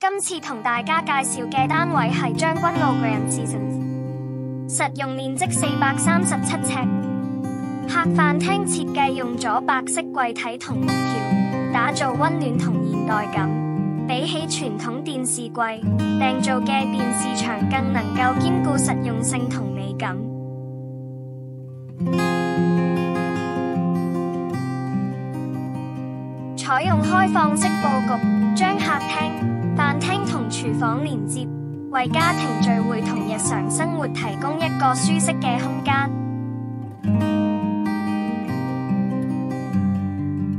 今次同大家介紹嘅單位係將軍澳 Grand Seasons， 實用面積437尺，客飯廳設計用咗白色櫃體同木條，打造溫暖同現代感。比起傳統電視櫃，訂造嘅電視牆更能夠兼顧實用性同美感。採用開放式佈局，將客廳、飯廳同廚房連接，為家庭聚會同日常生活提供一個舒適嘅空間。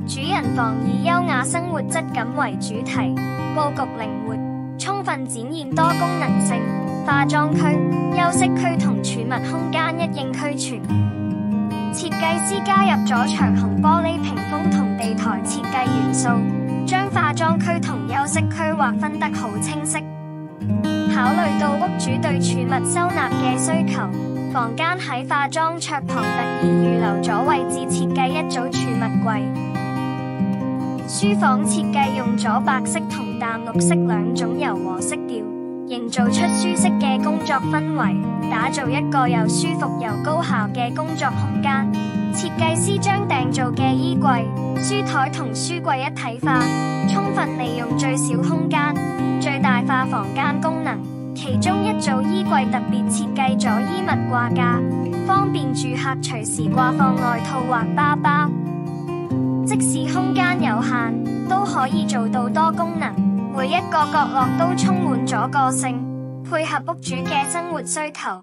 主人房以優雅生活質感為主題，佈局靈活，充分展現多功能性。化妝區、休息區同儲物空間一應俱全。設計師加入咗長虹玻璃屏風同地台設計元素，將化妝區同休息區劃分得好清晰。考慮到屋主對儲物收納嘅需求，房間喺化妝桌旁特意預留咗位置，設計一組儲物櫃。書房設計用咗白色同淡綠色兩種柔和色調，營造出舒適嘅工作氛圍，打造一個又舒服又高效嘅工作空間。設計師將訂造嘅衣櫃、書台同書櫃一體化，充分利用最小空間，最大化房間功能。其中一組衣櫃特別設計咗衣物掛架，方便住客隨時掛放外套或包包。即使空間有限，都可以做到多功能，每一個角落都充滿咗個性，配合屋主嘅生活需求。